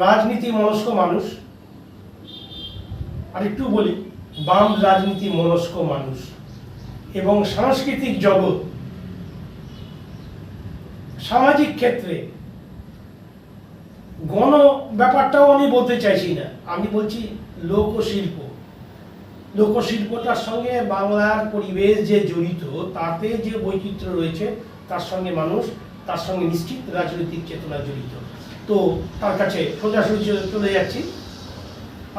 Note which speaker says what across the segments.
Speaker 1: রাজনীতি মনস্ক মানুষ, আর একটু বলি বাম রাজনীতি মনস্ক মানুষ এবং সাংস্কৃতিক জগৎ, সামাজিক ক্ষেত্রে গণ ব্যাপারটাও আমি বলতে চাইছি না, আমি বলছি লোকশিল্প। লোকশিল্পটার সঙ্গে বাংলার পরিবেশ যে জড়িত, তাতে যে বৈচিত্র্য রয়েছে তার সঙ্গে মানুষ, তার সঙ্গে নিশ্চিত রাজনৈতিক চেতনা জড়িত। তো তার কাছে সোজাসুজি চলে যাচ্ছি।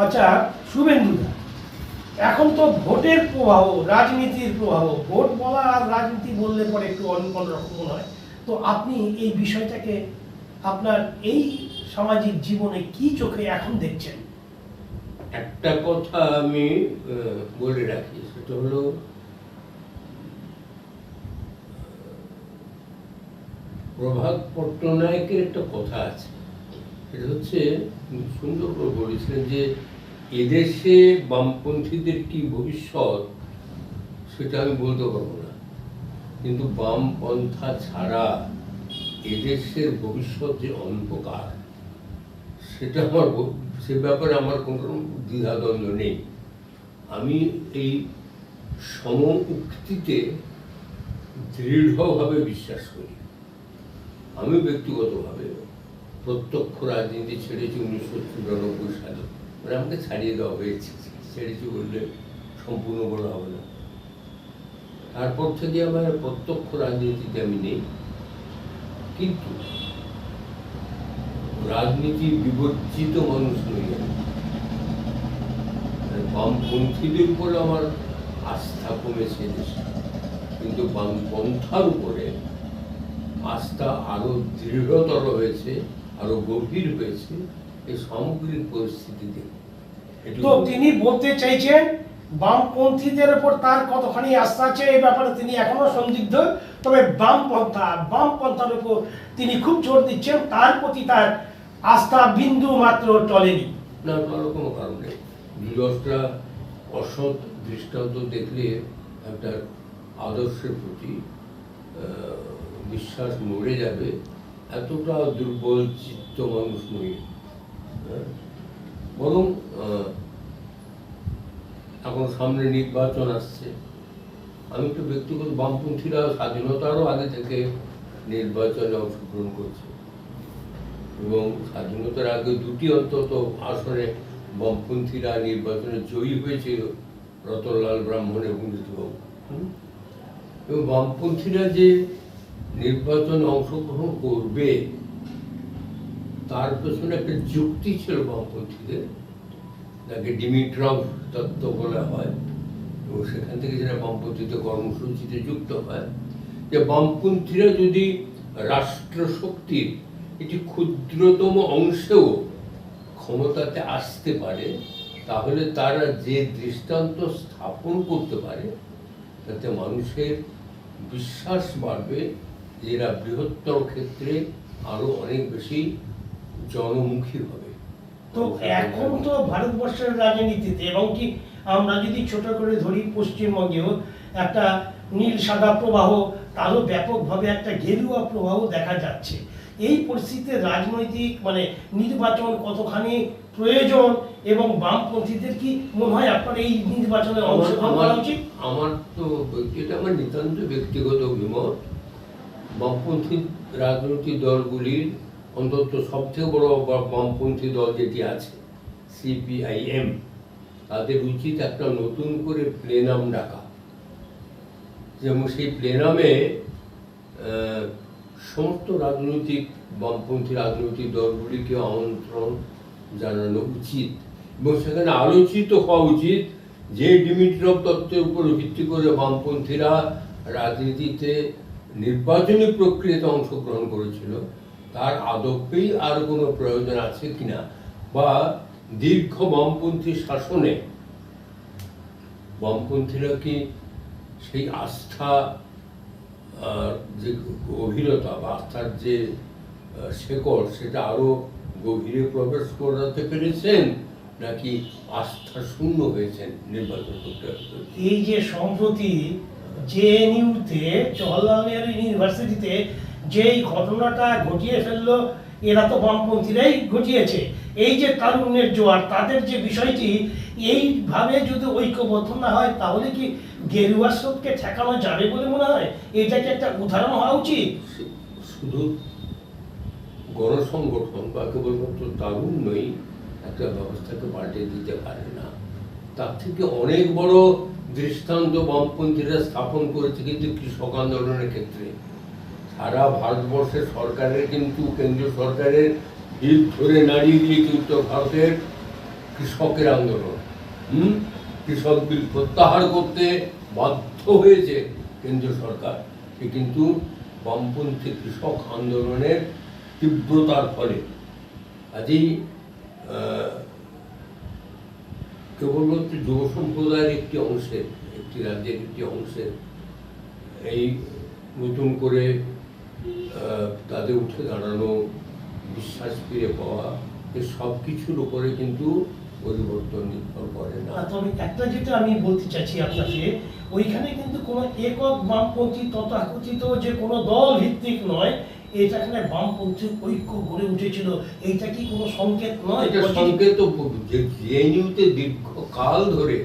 Speaker 1: আচ্ছা শুভেন্দুদা, এখন তো ভোটের প্রবাহ, রাজনীতির প্রবাহ, ভোট বলা আর রাজনীতি বললে পরে একটু অন্যরকম মনে হয়। তো আপনি এই বিষয়টাকে আপনার এই সামাজিক জীবনে কি চোখে এখন দেখছেন?
Speaker 2: একটা কথা আমি বলে রাখি, সেটা হলো প্রভাত পট্টনায়কের একটা কথা আছে, সেটা হচ্ছে সুন্দর করে বলেছিলেন যে এদেশে বামপন্থীদের কি ভবিষ্যৎ সেটা আমি বলতে পারবো না, কিন্তু বামপন্থা ছাড়া এদেশের ভবিষ্যৎ যে অন্ধকার, সেটা আমার, সে ব্যাপারে আমার কোনো দ্বিধাদ্বন্দ্ব নেই। আমি এই সম উক্তিতে দৃঢ়ভাবে বিশ্বাস করি। আমি ব্যক্তিগতভাবে প্রত্যক্ষ রাজনীতি ছেড়েছি 1994 সালে, মানে আমাকে ছাড়িয়ে দেওয়া হয়েছে, ছেড়েছি বললে সম্পূর্ণ বলা হবে না। তারপর থেকে আমার প্রত্যক্ষ রাজনীতিতে আমি নেই, কিন্তু রাজনীতি বিবর্জিত মানুষ নই আমি। বামপন্থীদের উপরে আমার আস্থা কমেছে দেশে, কিন্তু বামপন্থার উপরে আস্থা আরো দৃঢ়তর হয়েছে, আরো গভীর হয়েছে এই সামগ্রিক পরিস্থিতিতে।
Speaker 1: তো তিনি বলতে চাইছেন বামপন্থীদের উপর তার কতখানি আস্থা আছে এই ব্যাপারে তিনি এখনো সন্দিগ্ধ, তবে বামপন্থার উপর তিনি খুব জোর দিচ্ছেন, তার প্রতি তার আস্থা বিন্দু মাত্র টলেনি।
Speaker 2: না, তার কোনো কারণ নেই। দশটা অসৎ দৃষ্টান্ত দেখলে একটা আদর্শের প্রতি বিশ্বাস মরে যাবে, এতটা দুর্বল চিত্ত মানুষ নই। বরং এখন সামনে নির্বাচন আসছে, আমি একটু ব্যক্তিগত, বামপন্থীরা স্বাধীনতারও আগে থেকে নির্বাচনে অংশগ্রহণ করছে, এবং স্বাধীনতার আগে দুটি অন্তত আসনে বামপন্থীরা নির্বাচনে জয়ী হয়েছিল, রতনলাল ব্রাহ্মণ এবং জ্যোতিবাবু। এবং বামপন্থীরা যে নির্বাচনে অংশগ্রহণ করবে তার পেছনে একটা যুক্তি ছিল বামপন্থীদের, যাকে ডিমিট্রভ তত্ত্ব বলা হয়, এবং সেখান থেকে যারা বামপন্থীদের কর্মসূচিতে যুক্ত হয়, যে বামপন্থীরা যদি রাষ্ট্রশক্তির একটি ক্ষুদ্রতম অংশেও ক্ষমতাতে আসতে পারে, তাহলে তারা যে দৃষ্টান্ত স্থাপন করতে পারে তাতে মানুষের বিশ্বাস বাড়বে, যে এরা বৃহত্তর ক্ষেত্রে আরো অনেক বেশি জনমুখী হবে।
Speaker 1: তো এখন তো ভারতবর্ষের রাজনীতিতে, এবং কি আমরা যদি ছোট করে ধরি পশ্চিমবঙ্গেও একটা নীল সাদা প্রবাহ, তারও ব্যাপকভাবে একটা গেরুয়া প্রবাহ দেখা যাচ্ছে। এই পরিস্থিতিতে রাজনৈতিক মানে নির্বাচন কতখানি প্রয়োজন, এবং বামপন্থীদের কি মনে হয় আপনার এই নির্বাচনে অংশগ্রহণ করা উচিত?
Speaker 2: আমার তো এটা আমার নিতান্ত ব্যক্তিগত অভিমত। বামপন্থী রাজনৈতিক দলগুলির অন্তত সবথেকে বড় বামপন্থী দল যেটি আছে সিপিআইএম, তাদের উচিত একটা নতুন করে প্লেনাম ডাকা, যেমন সেই প্লেনামে সমস্ত রাজনৈতিক বামপন্থী রাজনৈতিক দলগুলিকে আমন্ত্রণ জানানো উচিত, এবং সেখানে আলোচিত হওয়া উচিত যে ডিমিট্রভ তত্ত্বের উপর ভিত্তি করে বামপন্থীরা রাজনীতিতে নির্বাচনী প্রক্রিয়াতে অংশগ্রহণ করেছিল, তার আদপেই আর কোনো প্রয়োজন আছে কিনা, বা দীর্ঘ বামপন্থী শাসনে বামপন্থীরা কি সেই আস্থা, যে গভীরতা বা আস্থার যে শেকড়, সেটা আরো গভীরে প্রবেশ করাতে পেরেছেন, নাকি আস্থা শূন্য হয়েছেন নির্বাচন করতে?
Speaker 1: এই যে সম্প্রতি জেএনইউতে জওহরলাল নেহরু ইউনিভার্সিটিতে যেই ঘটনাটা ঘটিয়ে ফেললো এরা তো বামপন্থীরাই ঘটিয়েছে। এই যে তারুণ্যের জোয়ার, তাদের যে বিষয়টি, এইভাবে যদি ঐক্যবদ্ধ না হয় তাহলে কি গেরুয়া স্রোতকে ঠেকানো যাবে বলে মনে হয়? এটা কি একটা উদাহরণ হওয়া উচিত?
Speaker 2: শুধু গণসংগঠন বা কেবলমাত্র তারুণ্যই একটা ব্যবস্থাকে পাল্টে দিতে পারে না। তার থেকে অনেক বড় দৃষ্টান্ত বামপন্থীরা স্থাপন করেছে কিন্তু কৃষক আন্দোলনের ক্ষেত্রে। সারা ভারতবর্ষের সরকারের কিন্তু, কেন্দ্রীয় সরকারের হিত ধরে নাড়িয়ে দিয়ে কিন্তু ভারতের কৃষকের আন্দোলন, কৃষক বিল প্রত্যাহার করতে বাধ্য হয়েছে কেন্দ্রীয় সরকার। সে কিন্তু বামপন্থী কৃষক আন্দোলনের তীব্রতার ফলে। কাজেই কেবলমাত্র যুব সম্প্রদায়ের একটি অংশের, একটি রাজ্যের একটি অংশের এই নতুন করে তাদের উঠে দাঁড়ানো, বিশ্বাস ফিরে পাওয়া, এই সব কিছুর উপরে কিন্তু পরিবর্তন নির্ভর করে না।
Speaker 1: তবে একটা যেটা আমি বলতে চাইছি আপনাকে, ওইখানে কিন্তু কোনো একক বামপন্থী তথাকথিত যে কোনো দল ভিত্তিক নয়, এটা এখানে বামপন্থী ঐক্য গড়ে উঠেছিল। এইটা কি কোনো সংকেত নয়?
Speaker 2: এটা সংকেত। জেএনইউতে দীর্ঘকাল ধরে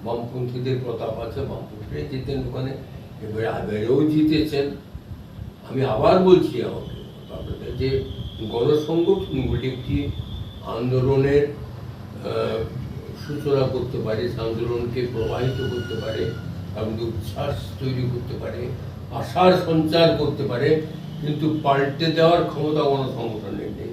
Speaker 2: বামপন্থীদের প্রতাপ আছে, বামপন্থীরা জিতেন ওখানে, এবারেও জিতেছেন। আমি আবার বলছি আপনাদের যে গণসংগঠনগুলি একটি আন্দোলনের সূচনা করতে পারে, আন্দোলনকে প্রবাহিত করতে পারে, তার মধ্যে উচ্ছ্বাস তৈরি করতে পারে, আশার সঞ্চার করতে পারে, কিন্তু পাল্টে দেওয়ার ক্ষমতা গণসংগঠনের নেই।